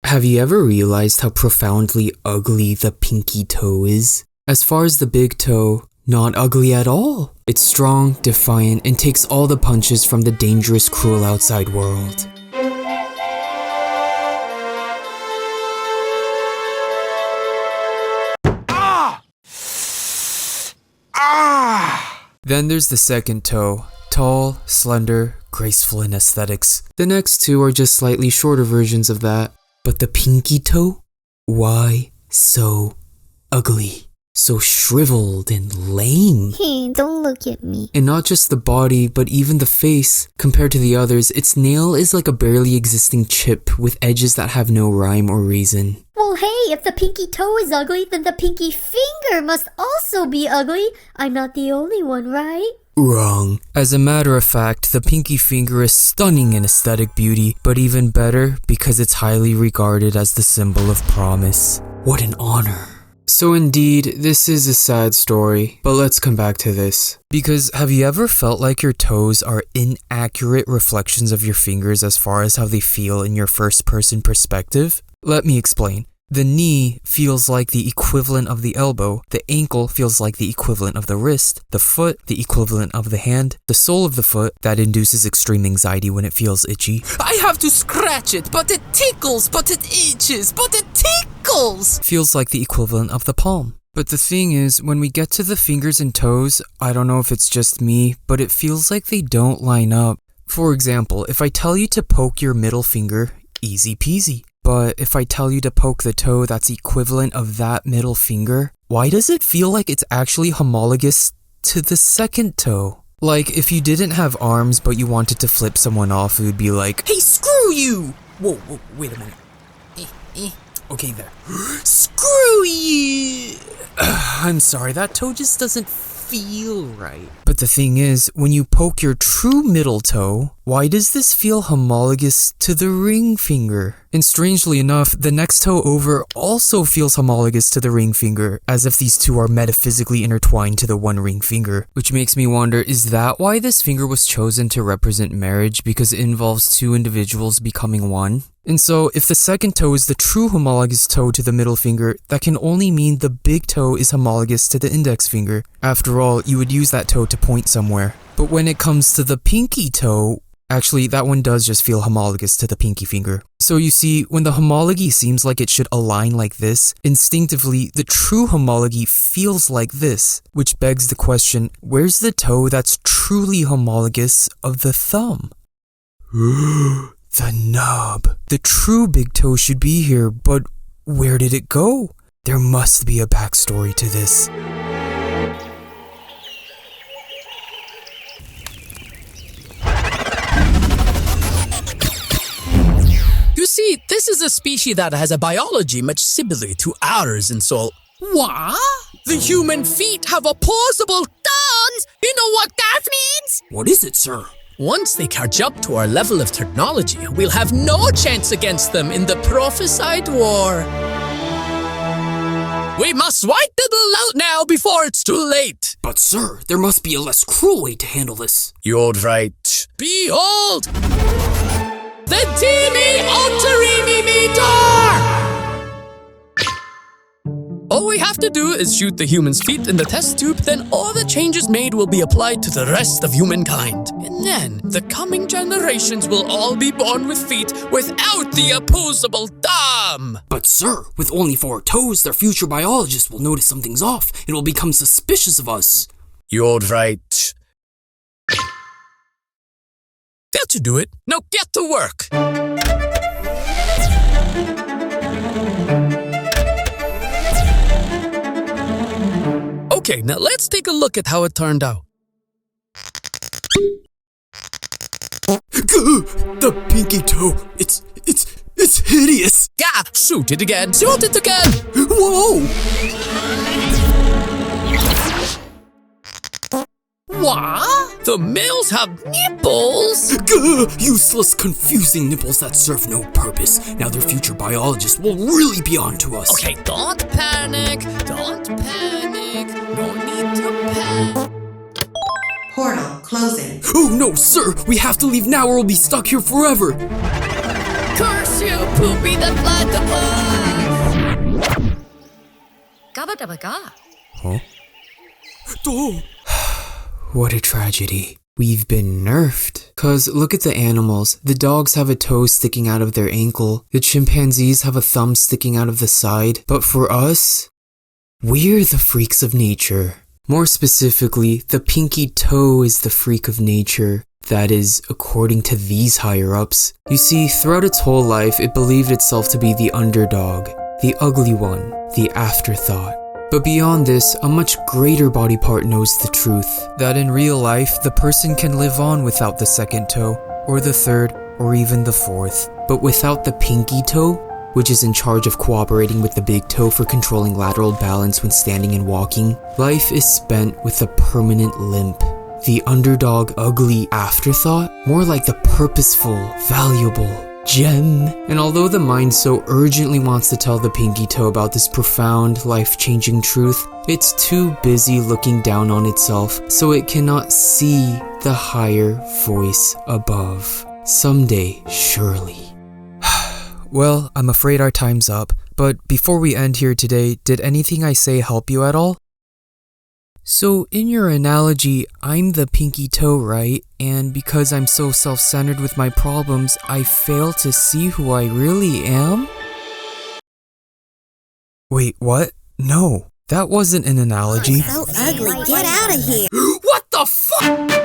Have you ever realized how profoundly ugly the pinky toe is? As far as the big toe, not ugly at all. It's strong, defiant, and takes all the punches from the dangerous, cruel outside world. Then there's the second toe. Tall, slender, graceful in aesthetics. The next two are just slightly shorter versions of that. But the pinky toe? Why so ugly? So shriveled and lame. Hey, don't look at me. And not just the body, but even the face. Compared to the others, its nail is like a barely existing chip with edges that have no rhyme or reason. Well, hey, if the pinky toe is ugly, then the pinky finger must also be ugly. I'm not the only one, right? Wrong. As a matter of fact, the pinky finger is stunning in aesthetic beauty, but even better because it's highly regarded as the symbol of promise. What an honor. So indeed, this is a sad story, but let's come back to this. Because have you ever felt like your toes are inaccurate reflections of your fingers as far as how they feel in your first-person perspective? Let me explain. The knee feels like the equivalent of the elbow, the ankle feels like the equivalent of the wrist, the foot the equivalent of the hand, the sole of the foot that induces extreme anxiety when it feels itchy. I have to scratch it, but it tickles, but it itches, but it tickles! Feels like the equivalent of the palm. But the thing is, when we get to the fingers and toes, I don't know if it's just me, but it feels like they don't line up. For example, if I tell you to poke your middle finger, easy peasy. But if I tell you to poke the toe that's equivalent of that middle finger, why does it feel like it's actually homologous to the second toe? Like, if you didn't have arms but you wanted to flip someone off, it would be like, hey, screw you! Whoa, wait a minute. Okay, there. Screw you! I'm sorry, that toe just doesn't feel right. But the thing is, when you poke your true middle toe, why does this feel homologous to the ring finger? And strangely enough, the next toe over also feels homologous to the ring finger, as if these two are metaphysically intertwined to the one ring finger. Which makes me wonder, is that why this finger was chosen to represent marriage, because it involves two individuals becoming one? And so, if the second toe is the true homologous toe to the middle finger, that can only mean the big toe is homologous to the index finger. After all, you would use that toe to point somewhere. But when it comes to the pinky toe, actually, that one does just feel homologous to the pinky finger. So you see, when the homology seems like it should align like this, instinctively, the true homology feels like this. Which begs the question, where's the toe that's truly homologous of the thumb? The nub. The true big toe should be here, but where did it go? There must be a backstory to this. You see, this is a species that has a biology much similar to ours, and so... What? The human feet have opposable thumbs! You know what that means? What is it, sir? Once they catch up to our level of technology, we'll have no chance against them in the prophesied war. We must wipe them all out now before it's too late. But sir, there must be a less cruel way to handle this. You're right. Behold! The TV Ultrimimeter! All we have to do is shoot the human's feet in the test tube, then all the changes made will be applied to the rest of humankind. And then, the coming generations will all be born with feet without the opposable thumb! But sir, with only 4 toes, their future biologists will notice something's off and will become suspicious of us. You're right. That should do it. Now get to work! Okay, now let's take a look at how it turned out. The pinky toe, it's hideous. Yeah, shoot it again. Shoot it again. Whoa! What? The males have nipples? Useless, confusing nipples that serve no purpose. Now their future biologists will really be on to us. Okay, don't panic. Don't panic. No need to panic. Portal closing. Oh no, sir! We have to leave now or we'll be stuck here forever! Curse you, Poopy the platypus! Gabba dabba ga. Huh? What a tragedy. We've been nerfed. Cause look at the animals. The dogs have a toe sticking out of their ankle. The chimpanzees have a thumb sticking out of the side. But for us, we're the freaks of nature. More specifically, the pinky toe is the freak of nature. That is, according to these higher-ups. You see, throughout its whole life, it believed itself to be the underdog, the ugly one, the afterthought. But beyond this, a much greater body part knows the truth, that in real life, the person can live on without the second toe, or the third, or even the fourth. But without the pinky toe, which is in charge of cooperating with the big toe for controlling lateral balance when standing and walking, life is spent with a permanent limp. The underdog ugly afterthought? More like the purposeful, valuable gem. And although the mind so urgently wants to tell the pinky toe about this profound, life-changing truth, it's too busy looking down on itself, so it cannot see the higher voice above. Someday, surely. Well, I'm afraid our time's up, but before we end here today, did anything I say help you at all? So in your analogy, I'm the pinky toe, right? And because I'm so self-centered with my problems, I fail to see who I really am? Wait, what? No, that wasn't an analogy. So ugly. Get out of here. What the fuck?